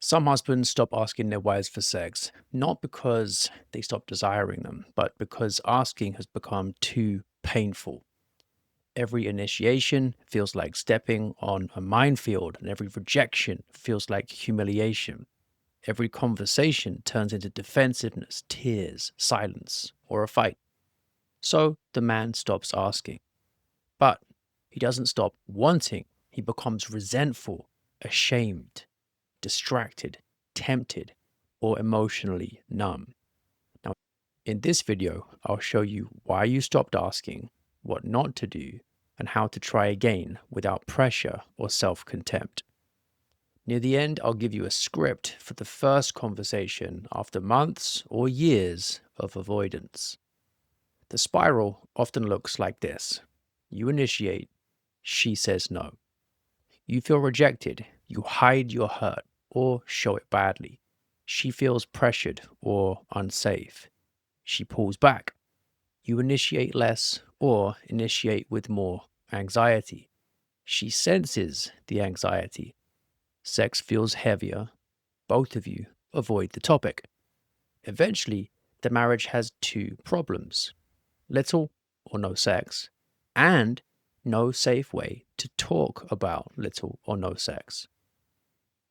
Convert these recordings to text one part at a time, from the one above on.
Some husbands stop asking their wives for sex, not because they stop desiring them, but because asking has become too painful. Every initiation feels like stepping on a minefield, and every rejection feels like humiliation. Every conversation turns into defensiveness, tears, silence, or a fight. So the man stops asking. But he doesn't stop wanting, he becomes resentful, ashamed, distracted, tempted, or emotionally numb. Now, in this video, I'll show you why you stopped asking, what not to do, and how to try again without pressure or self contempt. Near the end, I'll give you a script for the first conversation after months or years of avoidance. The spiral often looks like this: you initiate, she says no. You feel rejected, you hide your hurt or show it badly. She feels pressured or unsafe. She pulls back. You initiate less or initiate with more anxiety. She senses the anxiety. Sex feels heavier. Both of you avoid the topic. Eventually, the marriage has two problems: little or no sex, and no safe way to talk about little or no sex.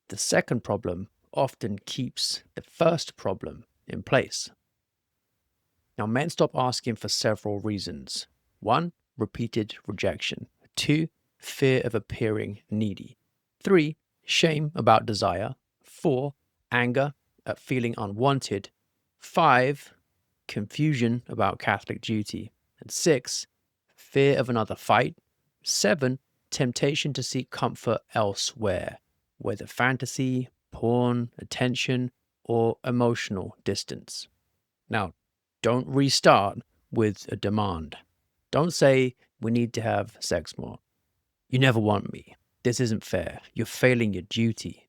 The second problem often keeps the first problem in place. Now, men stop asking for several reasons. 1, repeated rejection. 2, fear of appearing needy. 3, shame about desire. 4, anger at feeling unwanted. 5, confusion about Catholic duty. And 6, fear of another fight. 7, temptation to seek comfort elsewhere, whether fantasy, porn, attention, or emotional distance. Now, don't restart with a demand. Don't say, we need to have sex more. You never want me. This isn't fair. You're failing your duty.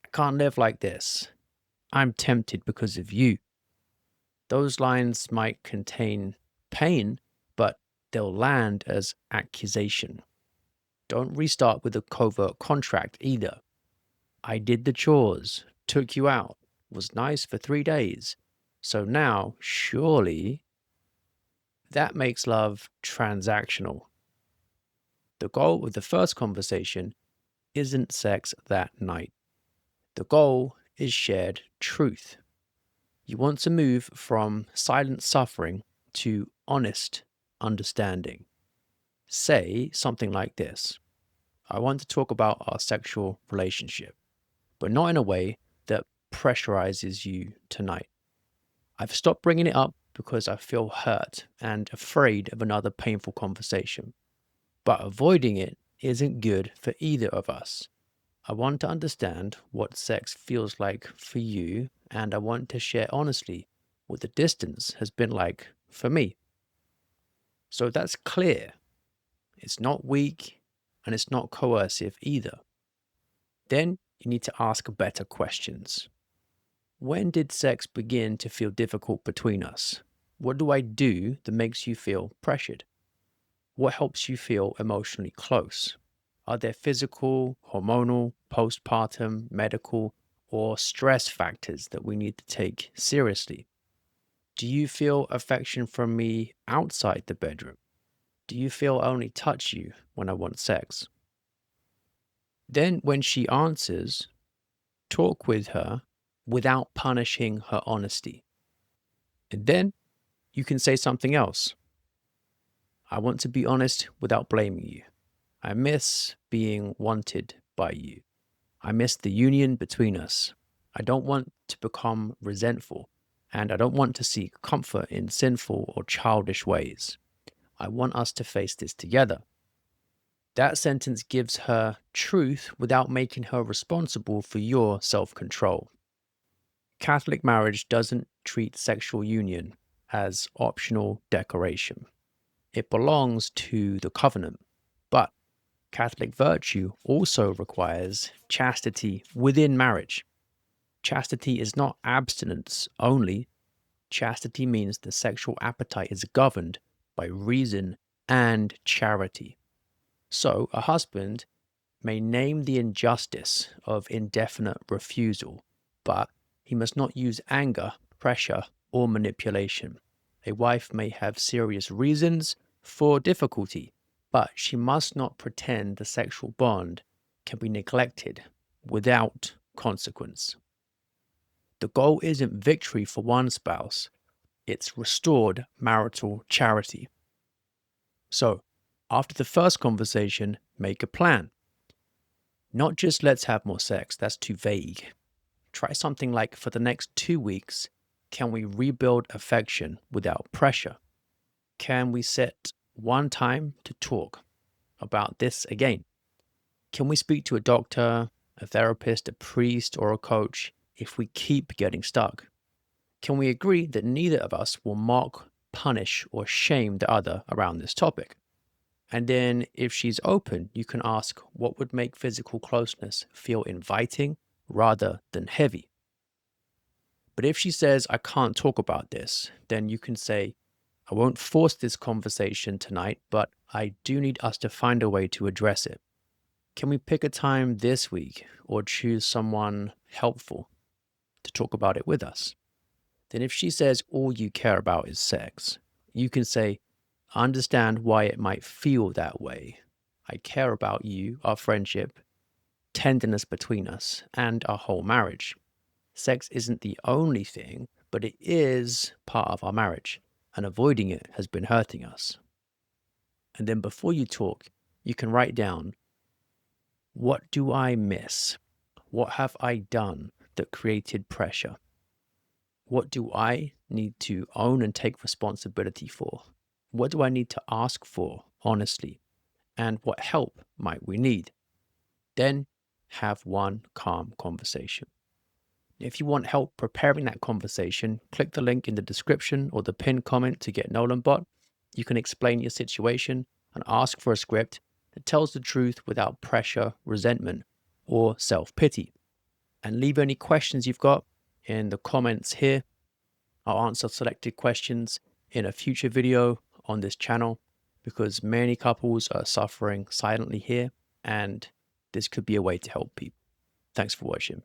I can't live like this. I'm tempted because of you. Those lines might contain pain, but they'll land as accusation. Don't restart with a covert contract either. I did the chores, took you out, was nice for 3 days. So now, surely, that makes love transactional. The goal of the first conversation isn't sex that night. The goal is shared truth. You want to move from silent suffering to honest understanding. Say something like this: I want to talk about our sexual relationship, but not in a way that pressurizes you tonight. I've stopped bringing it up because I feel hurt and afraid of another painful conversation. But avoiding it isn't good for either of us. I want to understand what sex feels like for you, and I want to share honestly what the distance has been like for me. So that's clear. It's not weak and it's not coercive either. Then you need to ask better questions. When did sex begin to feel difficult between us? What do I do that makes you feel pressured? What helps you feel emotionally close? Are there physical, hormonal, postpartum, medical, or stress factors that we need to take seriously? Do you feel affection from me outside the bedroom? Do you feel I only touch you when I want sex? Then, when she answers, talk with her without punishing her honesty. And then you can say something else. I want to be honest without blaming you. I miss being wanted by you. I miss the union between us. I don't want to become resentful, and I don't want to seek comfort in sinful or childish ways. I want us to face this together. That sentence gives her truth without making her responsible for your self-control. Catholic marriage doesn't treat sexual union as optional decoration. It belongs to the covenant. But Catholic virtue also requires chastity within marriage. Chastity is not abstinence only. Chastity means the sexual appetite is governed by reason and charity. So a husband may name the injustice of indefinite refusal, but he must not use anger, pressure, or manipulation. A wife may have serious reasons for difficulty, but she must not pretend the sexual bond can be neglected without consequence. The goal isn't victory for one spouse, it's restored marital charity. So, after the first conversation, make a plan. Not just let's have more sex, that's too vague. Try something like, for the next 2 weeks, can we rebuild affection without pressure? Can we set one time to talk about this again? Can we speak to a doctor, a therapist, a priest, or a coach if we keep getting stuck? Can we agree that neither of us will mock, punish, or shame the other around this topic? And then, if she's open, you can ask what would make physical closeness feel inviting rather than heavy. But if she says, I can't talk about this, then you can say, I won't force this conversation tonight, but I do need us to find a way to address it. Can we pick a time this week or choose someone helpful to talk about it with us? Then if she says all you care about is sex, you can say, I understand why it might feel that way. I care about you, our friendship, tenderness between us, and our whole marriage. Sex isn't the only thing, but it is part of our marriage, and avoiding it has been hurting us. And then before you talk, you can write down, what do I miss? What have I done that created pressure? What do I need to own and take responsibility for? What do I need to ask for, honestly? And what help might we need? Then have one calm conversation. If you want help preparing that conversation, click the link in the description or the pinned comment to get KnowlandBot. You can explain your situation and ask for a script that tells the truth without pressure, resentment, or self-pity. And leave any questions you've got in the comments here. I'll answer selected questions in a future video on this channel because many couples are suffering silently here, and this could be a way to help people. Thanks for watching.